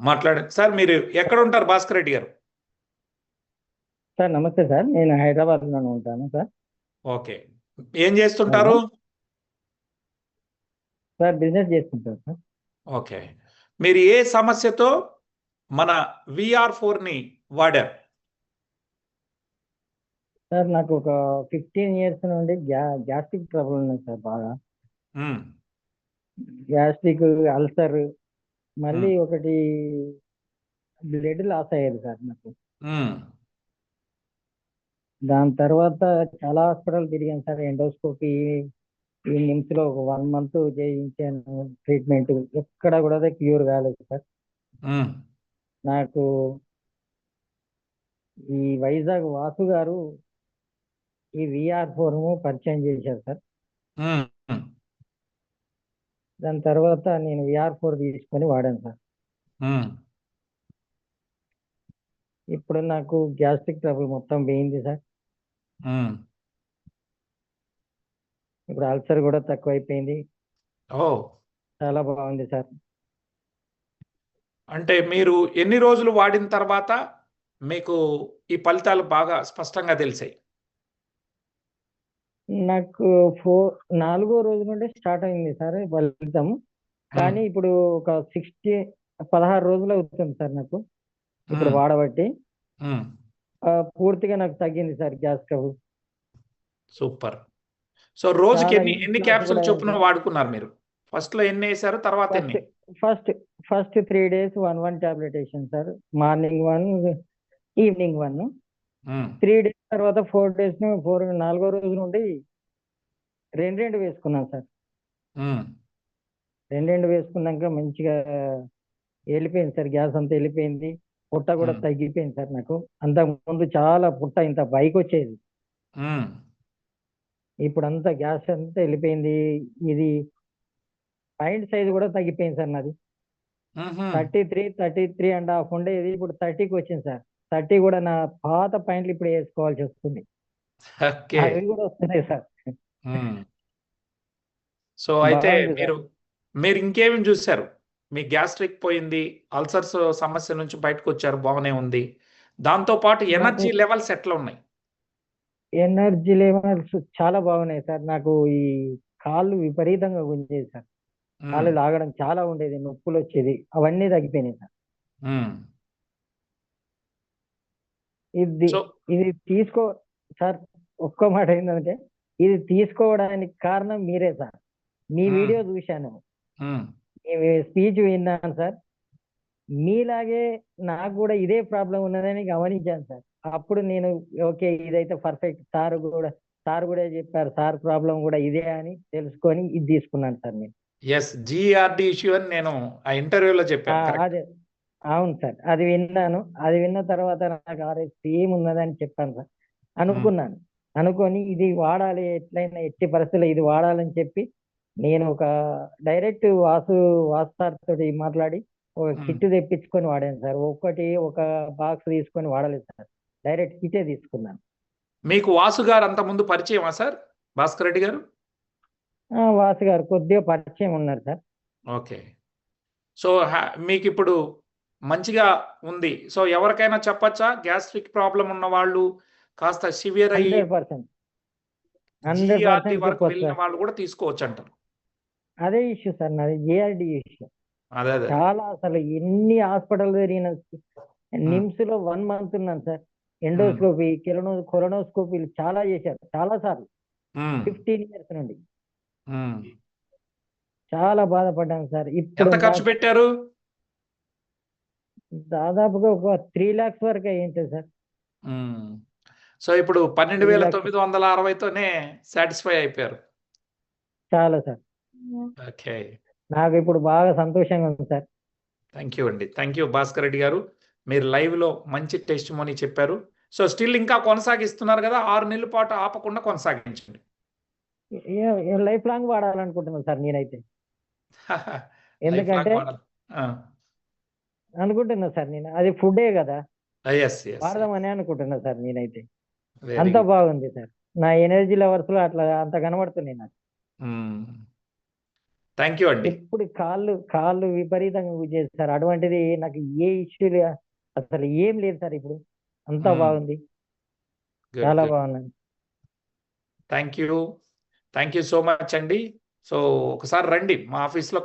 మాట్లాడండి సార్. మీరు ఎక్కడ ఉంటారు భాస్కర్ రెడ్డి గారు? సార్ నమస్తే సార్, నేను హైదరాబాద్లోనే ఉంటాను సార్. ఓకే, ఏం హలో చేస్తుంటారు? సార్, బిజినెస్ చేసుకుంటాను సార్. ఓకే, మీరు ఏ సమస్యతో మన VR4ని వాడారు? సార్ నాకు ఒక 15 years నుండి గ్యాస్ట్రిక్ ట్రబుల్ ఉన్నాయి సార్. బాగా ఉమ్, గ్యాస్ట్రిక్, అల్సర్, మళ్ళీ ఉమ్, ఒకటి బ్లడ్ లాస్ అయ్యేది సార్ నాకు. ఉమ్, దాని తర్వాత చాలా హాస్పిటల్ తిరిగాను సార్. ఎండోస్కోపీ ఈ నిమ్స్ లో ఒక 1 month చేయించాను ట్రీట్మెంట్. ఎక్కడ కూడా అది క్యూర్ కాలేదు సార్. ఉమ్, నాకు ఈ వైజాగ్ వాసు గారు ఈ VR4 పరిచయం చేశారు సార్. ఉమ్, ఉమ్, దాని తర్వాత నేను VR4 తీసుకొని వాడాను సార్. ఉమ్. ఇప్పుడు నాకు గ్యాస్ట్రిక్ ట్రబుల్ మొత్తం పోయింది సార్. ఉమ్. ఇప్పుడు అల్సర్ కూడా తక్కువైపోయింది. ఓ, చాలా బాగుంది సార్. అంటే మీరు ఎన్ని రోజులు వాడిన తర్వాత మీకు ఈ ఫలితాలు బాగా స్పష్టంగా తెలిసాయి? నాకు 4వ రోజు నుండి స్టార్ట్ అయింది సార్ ఫలితం. కానీ ఇప్పుడు ఒక 16 రోజులు అవుతుంది సార్ నాకు ఇప్పుడు వాడబట్టి. పూర్తిగా నాకు తగ్గింది sir gas trouble. Super. So రోజుకి చాలా ఎన్ని వెయిట్ ఎన్ని లాస్ క్యాప్సూల్ కూడా అయింది చొప్పున సార్. వాడుకున్నారు మీరు? ఫస్ట్ లో ఎన్ని వేసారు, తర్వాత ఎన్ని? ఫస్ట్ 3 days 1 టాబ్లెట్ వేసాను సార్. Morning 1, evening 1. 3 days తర్వాత 4 days 4వ రోజు నుండి రెండు వేసుకున్నాను సార్. రెండు వేసుకున్నాక మంచిగా వెళ్ళిపోయింది సార్. గ్యాస్ అంతా వెళ్ళిపోయింది. పుట్ట కూడా తగ్గిపోయింది సార్ నాకు. అంతకు ముందు చాలా పుట్ట ఇంత పైకి వచ్చేది. ఇప్పుడు అంతా గ్యాస్ అంతా వెళ్ళిపోయింది. ఇది పాయింట్ సైజ్ కూడా తగ్గిపోయింది సార్ నాది. 33.5 ఉండేది, ఇప్పుడు 30కి వచ్చింది సార్. 30 కూడా నా పాత పాయింట్లు ఇప్పుడు వేసుకోవాల్సి వస్తుంది. అవి కూడా వస్తున్నాయి సార్. సో అయితే బాగుంది మీరు సార్. మీరు ఇంకేమి చూశారు? మీ గ్యాస్ట్రిక్ పోయింది, అల్సర్స్ సమస్య నుంచి బయటకు వచ్చారు, బాగానే ఉంది. దాంతో పాటు నాకు ఎనర్జీ లెవెల్స్ ఎట్లా ఉన్నాయి? ఎనర్జీ లెవెల్స్ చాలా బాగున్నాయి సార్. నాకు ఈ కాళ్ళు విపరీతంగా గుంజేది సార్. కాళ్ళు లాగడం చాలా ఉండేది, నొప్పులు వచ్చేది, అవన్నీ తగ్గిపోయినాయి సార్. ఇది సో ఇది తీసుకో సార్, ఒక్క మాట ఏంటంటే ఇది తీసుకోవడానికి కారణం మీరే సార్. మీ వీడియో చూశాను, మీ స్పీచ్ విన్నాను సార్. మీలాగే నాకు కూడా ఇదే ప్రాబ్లం ఉన్నదని గమనించాను సార్. అప్పుడు నేను ఓకే, ఇదైతే పర్ఫెక్ట్. సార్ కూడా చెప్పారు, సార్ ప్రాబ్లం కూడా ఇదే అని తెలుసుకొని ఇది తీసుకున్నాను సార్ నేను. ఎస్, జిఆర్డి ఇష్యూ అని నేను ఆ ఇంటర్వ్యూలో చెప్పాను. అదే, అవును సార్, అది విన్నాను. అది విన్న తర్వాత నాకు సేమ్ ఉన్నదని చెప్పాను సార్. అనుకొని ఇది వాడాలి, ఎట్లయినా ఎట్టి పరిస్థితుల్లో ఇది వాడాలని చెప్పి నేను ఒక డైరెక్ట్ వాసు సార్ తోటి మాట్లాడి ఒక కిట్ తెప్పించుకొని వాడాను సార్. ఒక బాక్స్ తీసుకొని వాడలేదు సార్, డైరెక్ట్ కిటే తీసుకున్నాను. మీకు వాసు గారు అంత ముందు పరిచయమా సార్, భాస్కర్ రెడ్డి గారు? వాసు గారు కొద్దిగా పరిచయం ఉన్నారు సార్. ఓకే, సో మీకు ఇప్పుడు మంచిగా ఉంది. సో ఎవరికైనా చెప్పచ్చా, గ్యాస్ట్రిక్ ప్రాబ్లం ఉన్న వాళ్ళు కాస్త సివియర్ అయ్యి 100% వరకు వెళ్ళిన చెప్పొచ్చు. వాళ్ళు కూడా తీసుకోవచ్చు అంటారు. అదే ఇష్యూ సార్ నాది, జిఆర్డి ఇష్యూ. అదే చాలా, అసలు ఎన్ని హాస్పిటల్ తిరిగిన. నిమ్స్ లో 1 month ఉన్నాను సార్. ఎండోస్కోపీ, కొలనోస్కోపీలు చాలా చేశారు, చాలా సార్లు. 15 years నుండి చాలా బాధపడ్డాను సార్. ఇప్పుడు ఎంత ఖర్చు పెట్టారు? దాదాపుగా ఒక 3 lakhs వరకు అయ్యింది సార్. సో ఇప్పుడు 12,960తోనే సాటిస్ఫై అయిపోయారు. చాలా సార్. ఓకే, నాకు ఇప్పుడు బాగా సంతోషంగా ఉంది సార్. థ్యాంక్ యూ అండి. థ్యాంక్ యూ భాస్కర్ రెడ్డి గారు. మీరు లైవ్ లో మంచి టెస్టిమోనీ చెప్పారు. సో స్టిల్ ఇంకా కొనసాగిస్తున్నారు కదా, 6 నెలల పాటు ఆపకుండా కొనసాగించండి. లైఫ్ లాంగ్ వాడాలనుకుంటున్నాను సార్ నేనైతే. ఎందుకంటే అనుకుంటున్నా సార్ నేను, అది ఫుడ్డే కదా, వాడదామని అనుకుంటున్నా సార్ నేనైతే. అంత బాగుంది సార్. నా ఎనర్జీ లెవెల్స్ లో అట్లా అంత కనబడుతున్నాయి నాకు. థ్యాంక్ యూ అండి. ఎప్పుడు కాళ్ళు విపరీతంగా యూజ్ చేస్తారు. అటువంటిది నాకు ఏ ఇష్యూ అసలు ఏం లేదు సార్. ఇప్పుడు అంతా బాగుంది, చాలా బాగున్నాను. థ్యాంక్ యూ సో మచ్ అండి. సో ఒకసారి రండి మా ఆఫీస్లో